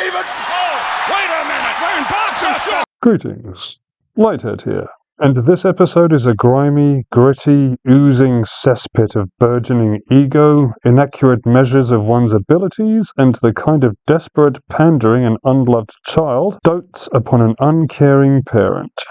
even... Oh, wait a minute, we're in boxer shorts! Greetings, Lighthead here, and this episode is a grimy, gritty, oozing cesspit of burgeoning ego, inaccurate measures of one's abilities, and the kind of desperate pandering an unloved child dotes upon an uncaring parent.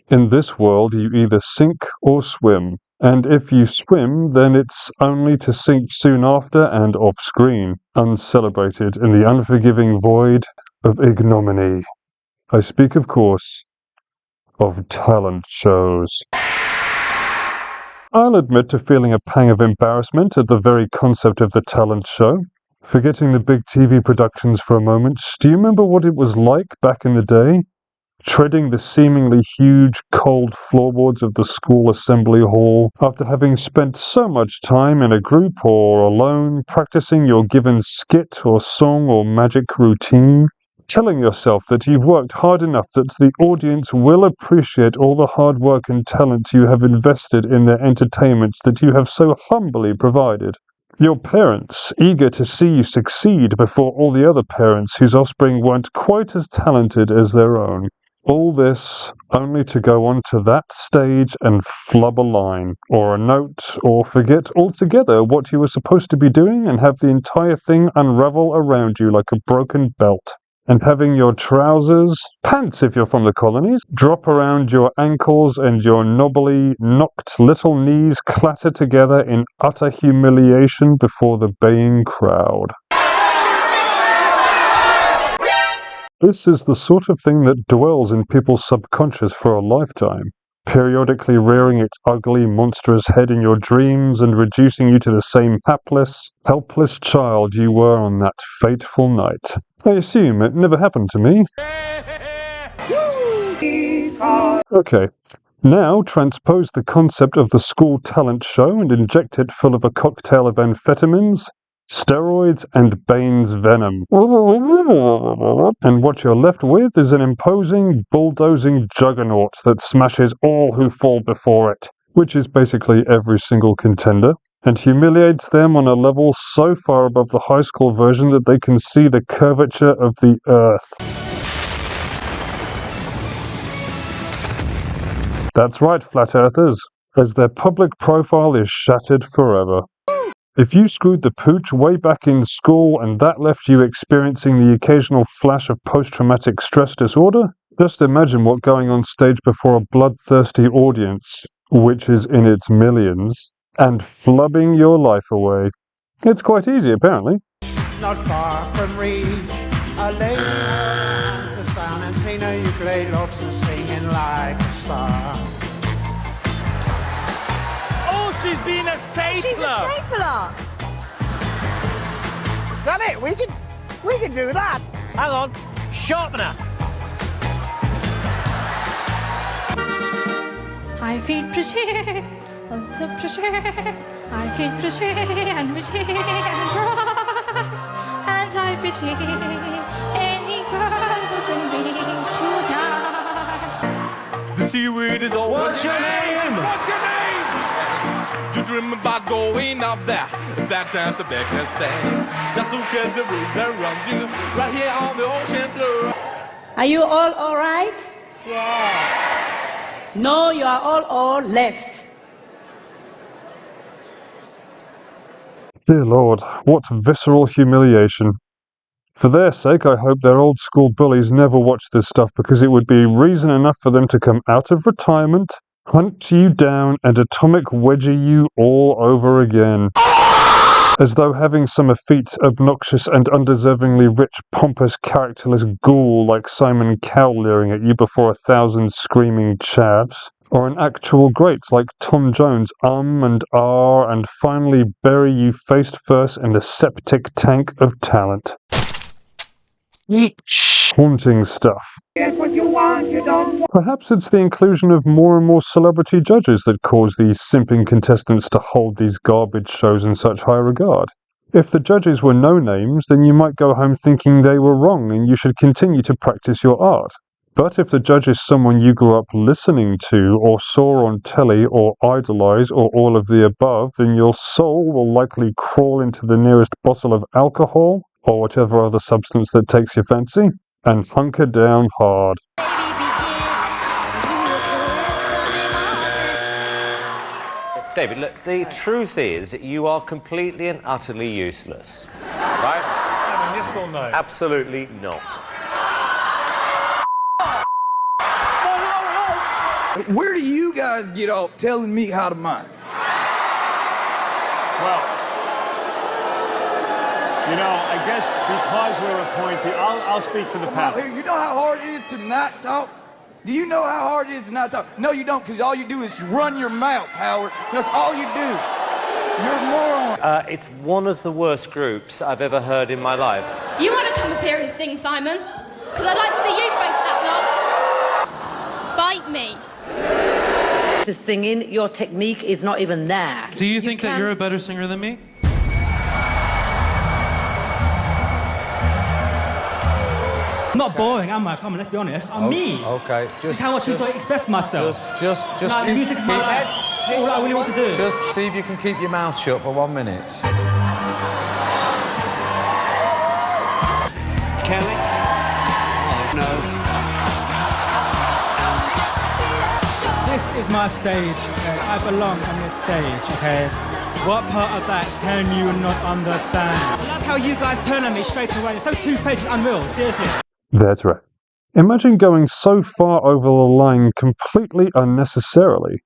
In this world, you either sink or swim, and if you swim, then it's only to sink soon after and off-screen, uncelebrated in the unforgiving void of ignominy. I speak, of course, of talent shows. I'll admit to feeling a pang of embarrassment at the very concept of the talent show. Forgetting the big TV productions for a moment, do you remember what it was like back in the day? Treading the seemingly huge, cold floorboards of the school assembly hall after having spent so much time in a group or alone practicing your given skit or song or magic routine, telling yourself that you've worked hard enough that the audience will appreciate all the hard work and talent you have invested in their entertainments that you have so humbly provided. Your parents, eager to see you succeed before all the other parents whose offspring weren't quite as talented as their own. All this only to go onto that stage and flub a line, or a note, or forget altogether what you were supposed to be doing and have the entire thing unravel around you like a broken belt. And having your trousers, pants if you're from the colonies, drop around your ankles and your knobbly, knocked little knees clatter together in utter humiliation before the baying crowd. This is the sort of thing that dwells in people's subconscious for a lifetime, periodically rearing its ugly, monstrous head in your dreams and reducing you to the same hapless, helpless child you were on that fateful night. I assume it never happened to me. Okay, now transpose the concept of the school talent show and inject it full of a cocktail of amphetamines, steroids, and Bane's venom. And what you're left with is an imposing, bulldozing juggernaut that smashes all who fall before it, which is basically every single contender, and humiliates them on a level so far above the high school version that they can see the curvature of the earth. That's right, flat earthers, as their public profile is shattered forever. If you screwed the pooch way back in school and that left you experiencing the occasional flash of post-traumatic stress disorder, just imagine what going on stage before a bloodthirsty audience, which is in its millions, and flubbing your life away. It's quite easy, apparently. Not far from reach, a lady has the sound and seen a ukulele loves and singing like a star. Oh, she's been a stapler! She's a stapler! Is that it? We can do that! Hang on, sharpener! I feel pretty, oh so pretty. I feel pretty and witty and dry. And I pity any girl who's in me tonight. The seaweed is all... What's your name? What's your name? You dream about going up there. That chance of biggest thing. Just look at the waves around you. Right here on the ocean floor. Are you all right? Yes. No, you are all left. Dear Lord, what visceral humiliation. For their sake, I hope their old school bullies never watch this stuff, because it would be reason enough for them to come out of retirement, hunt you down, and atomic wedgie you all over again. As though having some effete, obnoxious, and undeservingly rich, pompous, characterless ghoul like Simon Cowell leering at you before 1,000 screaming chavs, or an actual great like Tom Jones and ah and finally bury you face first in the septic tank of talent. Haunting stuff. Perhaps it's the inclusion of more and more celebrity judges that cause these simping contestants to hold these garbage shows in such high regard. If the judges were no-names, then you might go home thinking they were wrong and you should continue to practice your art. But if the judge is someone you grew up listening to, or saw on telly, or idolize, or all of the above, then your soul will likely crawl into the nearest bottle of alcohol, or whatever other substance that takes your fancy, and hunker down hard. David, look, the truth is that you are completely and utterly useless. Right? Yes or no? Absolutely not. Where do you guys get off telling me how to mine? Well, you know, I guess because we're appointed, I'll speak for the panel. Here, you know how hard it is to not talk? Do you know how hard it is to not talk? No, you don't, because all you do is run your mouth, Howard. That's all you do. You're a moron. It's one of the worst groups I've ever heard in my life. You want to come up here and sing, Simon? Because I'd like to see you face that lot. Bite me. The singing, your technique is not even there. Do you think that you're a better singer than me? I'm not boring, am I? Come on, let's be honest. I'm me. Okay, This is how I choose to express myself. Just Nah, music's my life. That's all I really want to do. Just see if you can keep your mouth shut for 1 minute. Kelly? No. This is my stage, okay? I belong on this stage, okay? What part of that can you not understand? I love how you guys turn on me straight away. It's so two-faced, it's unreal, seriously. That's right. Imagine going so far over the line completely unnecessarily.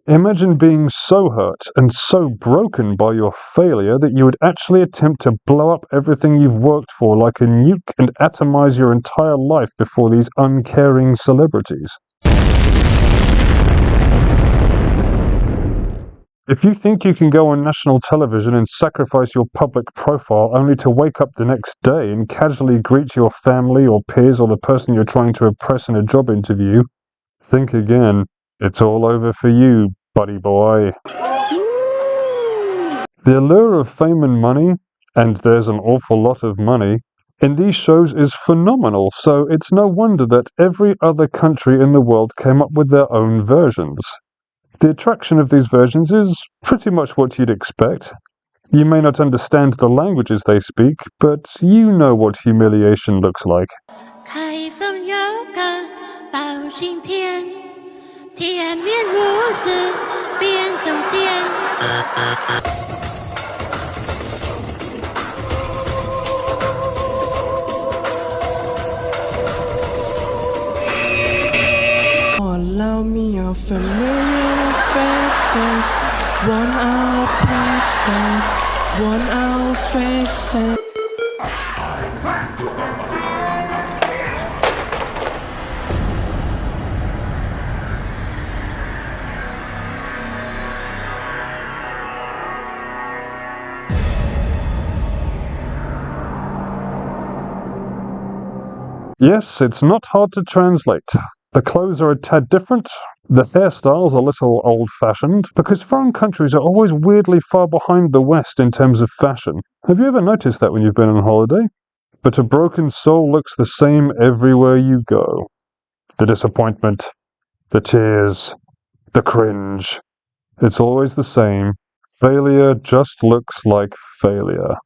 Imagine being so hurt and so broken by your failure that you would actually attempt to blow up everything you've worked for like a nuke and atomize your entire life before these uncaring celebrities. If you think you can go on national television and sacrifice your public profile only to wake up the next day and casually greet your family or peers or the person you're trying to impress in a job interview, think again. It's all over for you, buddy boy. The allure of fame and money, and there's an awful lot of money, in these shows is phenomenal, so it's no wonder that every other country in the world came up with their own versions. The attraction of these versions is pretty much what you'd expect. You may not understand the languages they speak, but you know what humiliation looks like. 台风有个包青天，甜面如丝变中间。Allow me a familiar faces, 1 hour present, 1 hour facing. Yes, it's not hard to translate. The clothes are a tad different, the hairstyles a little old-fashioned, because foreign countries are always weirdly far behind the West in terms of fashion. Have you ever noticed that when you've been on holiday? But a broken soul looks the same everywhere you go. The disappointment, the tears, the cringe. It's always the same. Failure just looks like failure.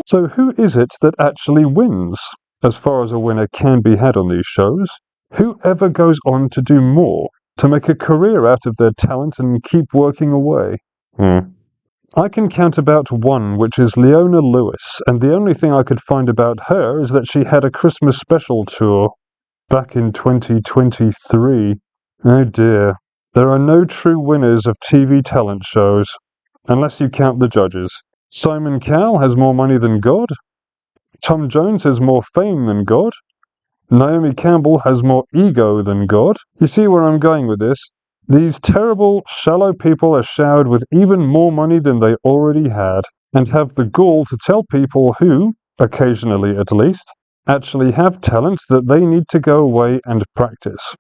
So who is it that actually wins? As far as a winner can be had on these shows, who ever goes on to do more, to make a career out of their talent and keep working away? I can count about one, which is Leona Lewis, and the only thing I could find about her is that she had a Christmas special tour back in 2023. Oh dear. There are no true winners of TV talent shows, unless you count the judges. Simon Cowell has more money than God. Tom Jones has more fame than God. Naomi Campbell has more ego than God. You see where I'm going with this? These terrible, shallow people are showered with even more money than they already had, and have the gall to tell people who, occasionally at least, actually have talents that they need to go away and practice.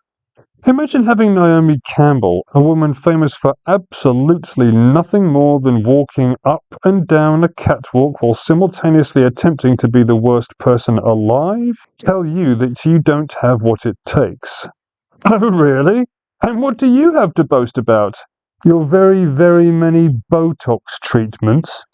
Imagine having Naomi Campbell, a woman famous for absolutely nothing more than walking up and down a catwalk while simultaneously attempting to be the worst person alive, tell you that you don't have what it takes. Oh really? And what do you have to boast about? Your very, very many Botox treatments?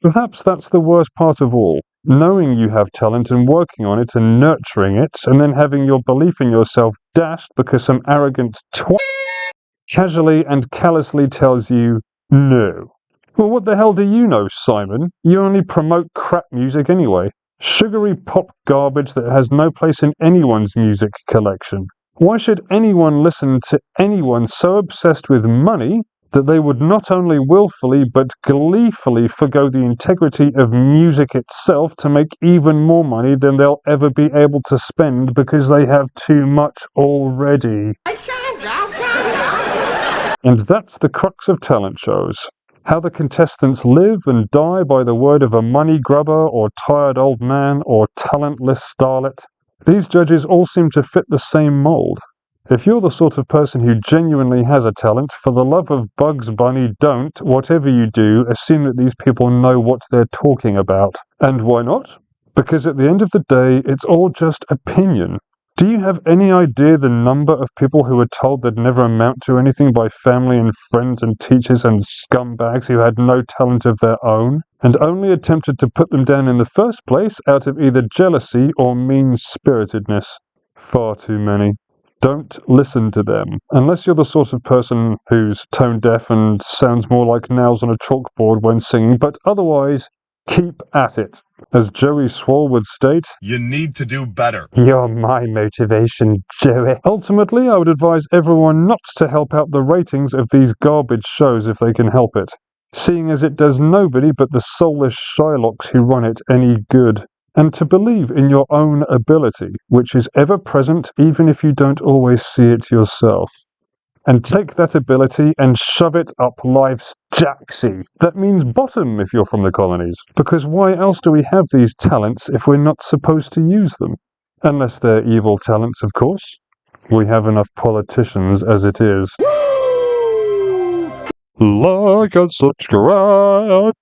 Perhaps that's the worst part of all. Knowing you have talent and working on it and nurturing it, and then having your belief in yourself dashed because some arrogant twat casually and callously tells you no. Well, what the hell do you know, Simon? You only promote crap music anyway. Sugary pop garbage that has no place in anyone's music collection. Why should anyone listen to anyone so obsessed with money that they would not only willfully but gleefully forgo the integrity of music itself to make even more money than they'll ever be able to spend because they have too much already? And that's the crux of talent shows. How the contestants live and die by the word of a money grubber or tired old man or talentless starlet. These judges all seem to fit the same mould. If you're the sort of person who genuinely has a talent, for the love of Bugs Bunny, don't, whatever you do, assume that these people know what they're talking about. And why not? Because at the end of the day, it's all just opinion. Do you have any idea the number of people who were told they'd never amount to anything by family and friends and teachers and scumbags who had no talent of their own, and only attempted to put them down in the first place out of either jealousy or mean-spiritedness? Far too many. Don't listen to them, unless you're the sort of person who's tone-deaf and sounds more like nails on a chalkboard when singing, but otherwise, keep at it. As Joey Swole would state, you need to do better. You're my motivation, Joey. Ultimately, I would advise everyone not to help out the ratings of these garbage shows if they can help it, seeing as it does nobody but the soulless Shylocks who run it any good. And to believe in your own ability, which is ever present even if you don't always see it yourself. And take that ability and shove it up life's jacksie. That means bottom if you're from the colonies. Because why else do we have these talents if we're not supposed to use them? Unless they're evil talents, of course. We have enough politicians as it is. Like and subscribe.